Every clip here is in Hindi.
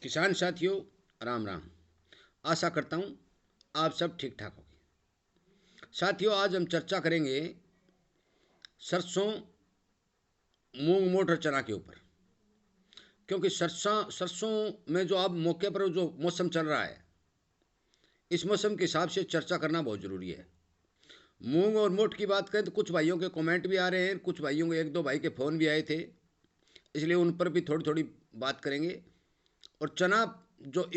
किसान साथियों, राम राम। आशा करता हूँ आप सब ठीक ठाक होंगे। साथियों, आज हम चर्चा करेंगे सरसों, मूंग, मोट और चना के ऊपर। क्योंकि सरसों में जो अब मौके पर जो मौसम चल रहा है, इस मौसम के हिसाब से चर्चा करना बहुत ज़रूरी है। मूंग और मोट की बात करें तो कुछ भाइयों के कमेंट भी आ रहे हैं, कुछ भाइयों के एक दो भाई के फ़ोन भी आए थे, इसलिए उन पर भी थोड़ी थोड़ी बात करेंगे। और चना, जो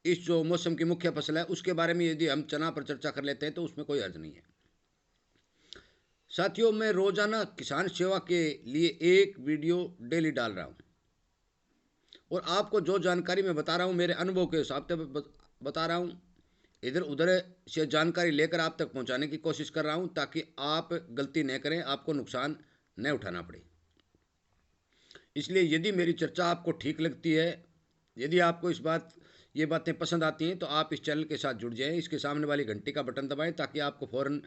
इस जो मौसम की मुख्य फसल है, उसके बारे में यदि हम चना पर चर्चा कर लेते हैं तो उसमें कोई अर्ज नहीं है। साथियों, मैं रोजाना किसान सेवा के लिए एक वीडियो डेली डाल रहा हूँ, और आपको जो जानकारी मैं बता रहा हूँ मेरे अनुभव के हिसाब से बता रहा हूँ। इधर उधर से जानकारी लेकर आप तक पहुँचाने की कोशिश कर रहा हूँ, ताकि आप गलती न करें, आपको नुकसान न उठाना पड़े। इसलिए यदि मेरी चर्चा आपको ठीक लगती है, यदि आपको ये बातें पसंद आती हैं, तो आप इस चैनल के साथ जुड़ जाएं, इसके सामने वाली घंटी का बटन दबाएं, ताकि आपको फ़ौरन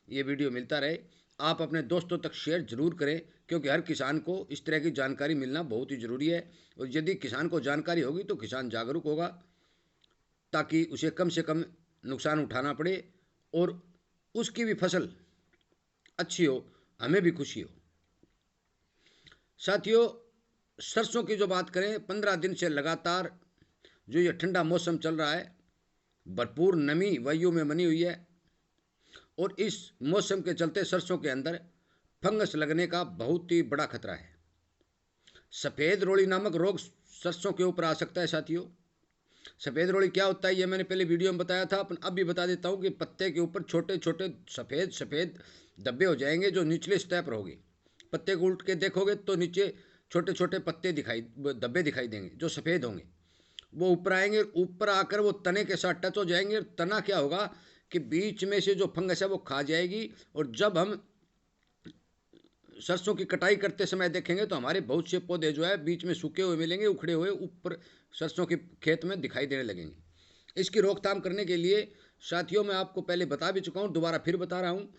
ये वीडियो मिलता रहे। आप अपने दोस्तों तक शेयर जरूर करें, क्योंकि हर किसान को इस तरह की जानकारी मिलना बहुत ही ज़रूरी है। और यदि किसान को जानकारी होगी तो किसान जागरूक होगा, ताकि उसे कम से कम नुकसान उठाना पड़े और उसकी भी फसल अच्छी हो, हमें भी खुशी हो। साथियों, सरसों की जो बात करें, 15 दिन से लगातार जो ये ठंडा मौसम चल रहा है, भरपूर नमी वायु में बनी हुई है, और इस मौसम के चलते सरसों के अंदर फंगस लगने का बहुत ही बड़ा खतरा है। सफ़ेद रोड़ी नामक रोग सरसों के ऊपर आ सकता है। साथियों, सफ़ेद रोड़ी क्या होता है ये मैंने पहले वीडियो में बताया था, अपन अब भी बता देता हूँ कि पत्ते के ऊपर छोटे छोटे सफ़ेद सफ़ेद धब्बे हो जाएंगे, जो निचले स्तर पर होंगे। पत्ते को उल्ट के देखोगे तो नीचे छोटे छोटे धब्बे दिखाई देंगे, जो सफ़ेद होंगे। वो ऊपर आएंगे, ऊपर आकर वो तने के साथ टच हो जाएंगे, और तना क्या होगा कि बीच में से जो फंगस है वो खा जाएगी। और जब हम सरसों की कटाई करते समय देखेंगे तो हमारे बहुत से पौधे जो है बीच में सूखे हुए मिलेंगे, उखड़े हुए ऊपर सरसों के खेत में दिखाई देने लगेंगे। इसकी रोकथाम करने के लिए साथियों, मैं आपको पहले बता भी चुका हूँ, दोबारा फिर बता रहा हूँ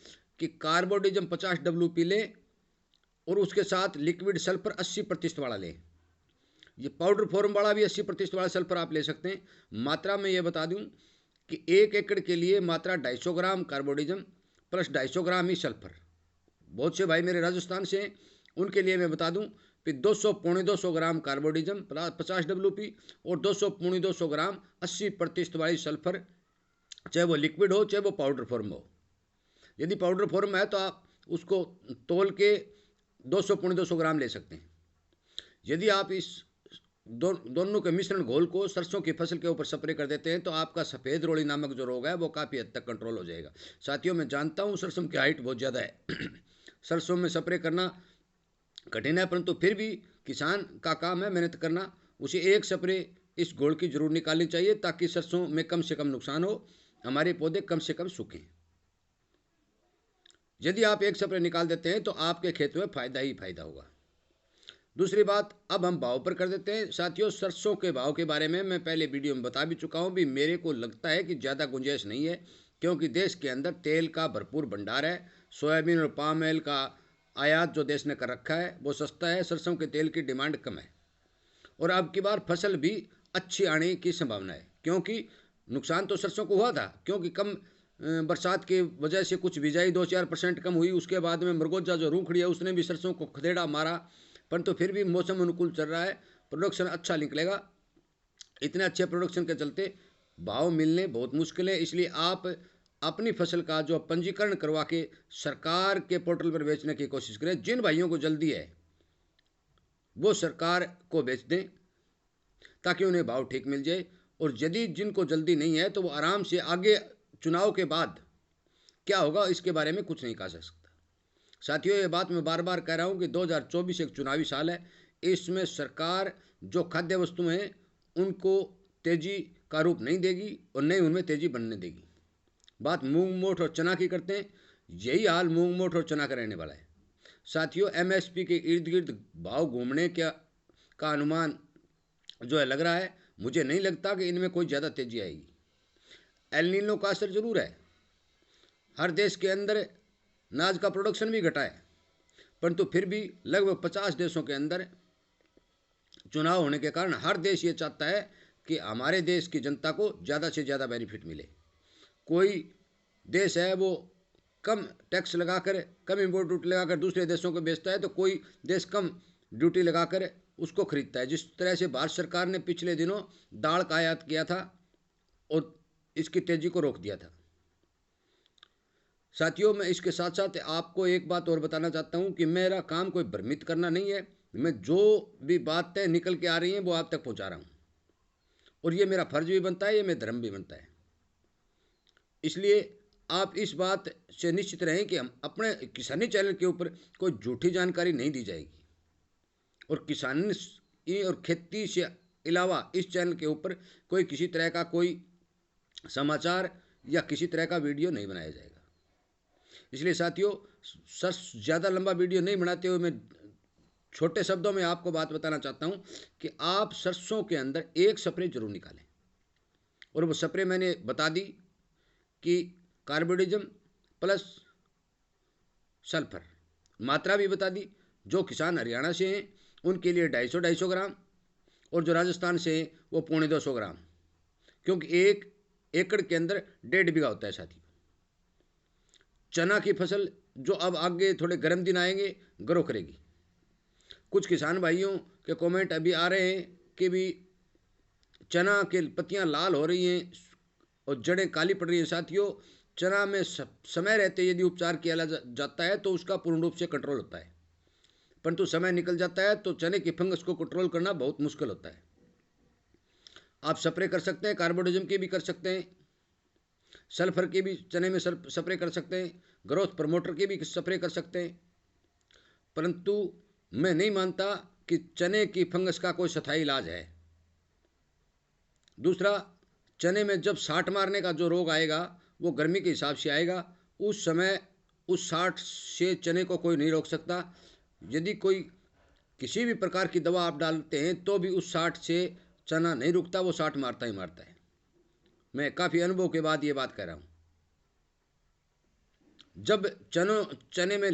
कि कार्बोडिजम 50 WP लें, और उसके साथ लिक्विड सल्फर 80% वाला लें। ये पाउडर फॉर्म वाला भी 80% वाला सल्फर आप ले सकते हैं। मात्रा में ये बता दूं कि 1 एकड़ के लिए मात्रा 250 ग्राम कार्बोडिजम प्लस 250 ग्राम ही सल्फर। बहुत से भाई मेरे राजस्थान से हैं, उनके लिए मैं बता दूं कि 200 पौने 200 ग्राम कार्बोडिजम 50 WP, और 200 पौने 200 ग्राम 80% वाली सल्फर, चाहे वो लिक्विड हो चाहे वो पाउडर फॉर्म हो। यदि पाउडर फॉर्म है तो आप उसको तोल के 200 पौने 200 ग्राम ले सकते हैं। यदि आप इस दोनों के मिश्रण घोल को सरसों की फसल के ऊपर स्प्रे कर देते हैं तो आपका सफ़ेद रोड़ी नामक जो रोग है वो काफ़ी हद तक कंट्रोल हो जाएगा। साथियों, मैं जानता हूँ सरसों की हाइट बहुत ज़्यादा है सरसों में स्प्रे करना कठिन है, परंतु फिर भी किसान का काम है मेहनत करना। उसे एक स्प्रे इस घोल की जरूर निकालनी चाहिए, ताकि सरसों में कम से कम नुकसान हो, हमारे पौधे कम से कम सूखें। यदि आप एक स्प्रे निकाल देते हैं तो आपके खेत में फ़ायदा ही फ़ायदा होगा। दूसरी बात, अब हम भाव पर कर देते हैं। साथियों, सरसों के भाव के बारे में मैं पहले वीडियो में बता भी चुका हूं। भी मेरे को लगता है कि ज़्यादा गुंजाइश नहीं है, क्योंकि देश के अंदर तेल का भरपूर भंडार है। सोयाबीन और पाम ऑयल का आयात जो देश ने कर रखा है वो सस्ता है, सरसों के तेल की डिमांड कम है, और अब की बार फसल भी अच्छी आने की संभावना है। क्योंकि नुकसान तो सरसों को हुआ था, क्योंकि कम बरसात की वजह से कुछ बिजाई 2-4% कम हुई। उसके बाद में मरगोजा जो रूखड़ी है उसने भी सरसों को खदेड़ा मारा, परंतु फिर भी मौसम अनुकूल चल रहा है, प्रोडक्शन अच्छा निकलेगा। इतने अच्छे प्रोडक्शन के चलते भाव मिलने बहुत मुश्किल है। इसलिए आप अपनी फसल का जो पंजीकरण करवा के सरकार के पोर्टल पर बेचने की कोशिश करें। जिन भाइयों को जल्दी है वो सरकार को बेच दें, ताकि उन्हें भाव ठीक मिल जाए। और यदि जिनको जल्दी नहीं है तो वो आराम से आगे चुनाव के बाद क्या होगा इसके बारे में कुछ नहीं कहा जा सकता। साथियों, ये बात मैं बार बार कह रहा हूँ कि 2024 एक चुनावी साल है। इसमें सरकार जो खाद्य वस्तुएं हैं उनको तेजी का रूप नहीं देगी, और न ही उनमें तेजी बनने देगी। बात मूंग मोठ और चना की करते हैं, यही हाल मूंग मोठ और चना का रहने वाला है। साथियों, एमएसपी के इर्द गिर्द भाव घूमने का अनुमान जो है लग रहा है। मुझे नहीं लगता कि इनमें कोई ज़्यादा तेजी आएगी। एल नीनो का असर जरूर है, हर देश के अंदर अनाज का प्रोडक्शन भी घटा है, परंतु फिर भी लगभग 50 देशों के अंदर चुनाव होने के कारण हर देश ये चाहता है कि हमारे देश की जनता को ज़्यादा से ज़्यादा बेनिफिट मिले। कोई देश है वो कम टैक्स लगाकर, कम इम्पोर्ट ड्यूटी लगाकर दूसरे देशों को बेचता है, तो कोई देश कम ड्यूटी लगाकर उसको खरीदता है। जिस तरह से भारत सरकार ने पिछले दिनों दाल का आयात किया था और इसकी तेजी को रोक दिया था। साथियों, मैं इसके साथ साथ आपको एक बात और बताना चाहता हूं कि मेरा काम कोई भ्रमित करना नहीं है। मैं जो भी बातें निकल के आ रही हैं वो आप तक पहुंचा रहा हूं, और ये मेरा फर्ज भी बनता है, ये मेरा धर्म भी बनता है। इसलिए आप इस बात से निश्चित रहें कि हम अपने किसानी चैनल के ऊपर कोई झूठी जानकारी नहीं दी जाएगी, और किसानी और खेती से अलावा इस चैनल के ऊपर कोई किसी तरह का कोई समाचार या किसी तरह का वीडियो नहीं बनाया जाएगा। इसलिए साथियों, सर ज़्यादा लंबा वीडियो नहीं बनाते हुए मैं छोटे शब्दों में आपको बात बताना चाहता हूं कि आप सरसों के अंदर एक स्प्रे जरूर निकालें, और वो स्प्रे मैंने बता दी कि कार्बोडिजम प्लस सल्फर, मात्रा भी बता दी। जो किसान हरियाणा से हैं उनके लिए 250 ग्राम, और जो राजस्थान से हैं वो 250 ग्राम, क्योंकि 1 एकड़ के अंदर 1.5 बीघा होता है साथी। चना की फसल जो अब आगे थोड़े गर्म दिन आएंगे ग्रो करेगी। कुछ किसान भाइयों के कमेंट अभी आ रहे हैं कि भी चना के पत्तियां लाल हो रही हैं और जड़ें काली पड़ रही हैं। साथियों, चना में समय रहते यदि उपचार किया जाता है तो उसका पूर्ण रूप से कंट्रोल होता है, परंतु समय निकल जाता है तो चने की फंगस को कंट्रोल करना बहुत मुश्किल होता है। आप स्प्रे कर सकते हैं, कार्बोडिजम की भी कर सकते हैं, सल्फर की भी चने में स्प्रे कर सकते हैं, ग्रोथ प्रमोटर की भी स्प्रे कर सकते हैं, परंतु मैं नहीं मानता कि चने की फंगस का कोई स्थायी इलाज है। दूसरा, चने में जब साठ मारने का जो रोग आएगा वो गर्मी के हिसाब से आएगा। उस समय उस साठ से चने को कोई नहीं रोक सकता। यदि कोई किसी भी प्रकार की दवा आप डालते हैं तो भी उस साठ से चना नहीं रुकता, वो साठ मारता ही मारता है। मैं काफ़ी अनुभव के बाद ये बात कह रहा हूँ। जब चने में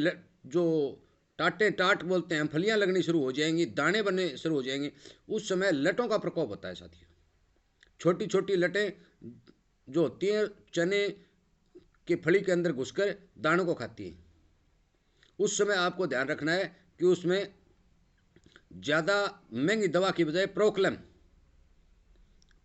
जो टाट बोलते हैं, फलियां लगनी शुरू हो जाएंगी, दाने बनने शुरू हो जाएंगे, उस समय लटों का प्रकोप होता है साथियों। छोटी छोटी लटें जो होती हैं चने के फली के अंदर घुसकर दानों को खाती हैं। उस समय आपको ध्यान रखना है कि उसमें ज़्यादा महंगी दवा की बजाय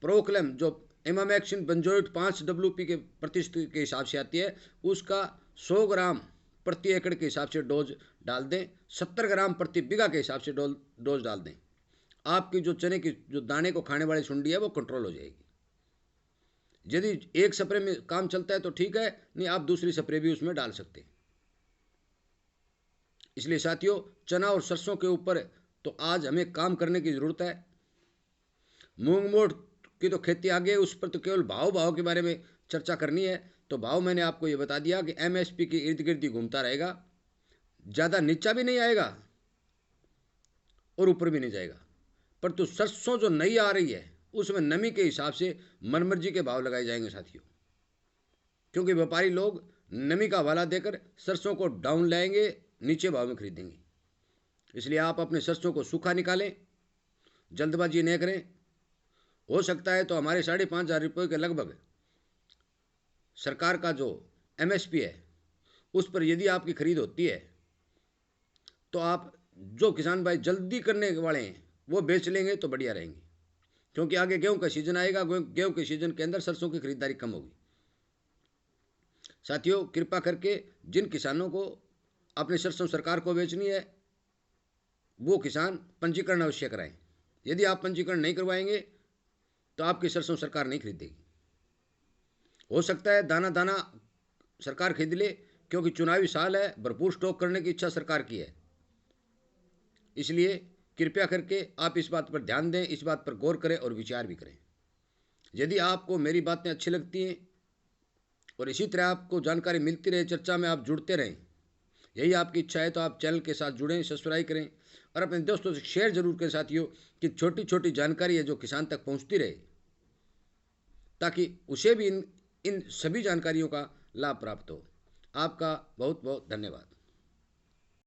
प्रोक्लेम जो इमामैक्सिन बेंजोएट 5 WP के प्रतिशत के हिसाब से आती है, उसका 100 ग्राम प्रति एकड़ के हिसाब से डोज डाल दें, 70 ग्राम प्रति बीघा के हिसाब से डोज डाल दें। आपकी जो चने की जो दाने को खाने वाली सुंडी है वो कंट्रोल हो जाएगी। यदि एक स्प्रे में काम चलता है तो ठीक है, नहीं आप दूसरी स्प्रे भी उसमें डाल सकते हैं। इसलिए साथियों, चना और सरसों के ऊपर तो आज हमें काम करने की ज़रूरत है। मूंग मोठ की तो खेती आगे है, उस पर तो केवल भाव के बारे में चर्चा करनी है। तो भाव मैंने आपको ये बता दिया कि MSP के इर्द गिर्द ही घूमता रहेगा, ज़्यादा नीचा भी नहीं आएगा और ऊपर भी नहीं जाएगा। पर तो सरसों जो नई आ रही है उसमें नमी के हिसाब से मनमर्जी के भाव लगाए जाएंगे साथियों, क्योंकि व्यापारी लोग नमी का हवाला देकर सरसों को डाउन लाएंगे, नीचे भाव में खरीदेंगे। इसलिए आप अपने सरसों को सूखा निकालें, जल्दबाजी नहीं करें। हो सकता है तो हमारे 5,500 रुपये के लगभग सरकार का जो MSP है उस पर यदि आपकी खरीद होती है तो आप जो किसान भाई जल्दी करने वाले हैं वो बेच लेंगे तो बढ़िया रहेंगे, क्योंकि आगे गेहूं का सीजन आएगा। गेहूं के सीजन के अंदर सरसों की खरीदारी कम होगी। साथियों, कृपा करके जिन किसानों को अपनी सरसों सरकार को बेचनी है वो किसान पंजीकरण अवश्य कराएं। यदि आप पंजीकरण नहीं करवाएंगे तो आपकी सरसों सरकार नहीं खरीदेगी। हो सकता है दाना दाना सरकार खरीद ले, क्योंकि चुनावी साल है, भरपूर स्टॉक करने की इच्छा सरकार की है। इसलिए कृपया करके आप इस बात पर ध्यान दें, इस बात पर गौर करें और विचार भी करें। यदि आपको मेरी बातें अच्छी लगती हैं और इसी तरह आपको जानकारी मिलती रहे, चर्चा में आप जुड़ते रहें, यही आपकी इच्छा है, तो आप चैनल के साथ जुड़ें, सब्सक्राइब करें और अपने दोस्तों से शेयर जरूर करें साथियों, कि छोटी छोटी जानकारी है जो किसान तक पहुंचती रहे, ताकि उसे भी इन सभी जानकारियों का लाभ प्राप्त हो। आपका बहुत बहुत धन्यवाद।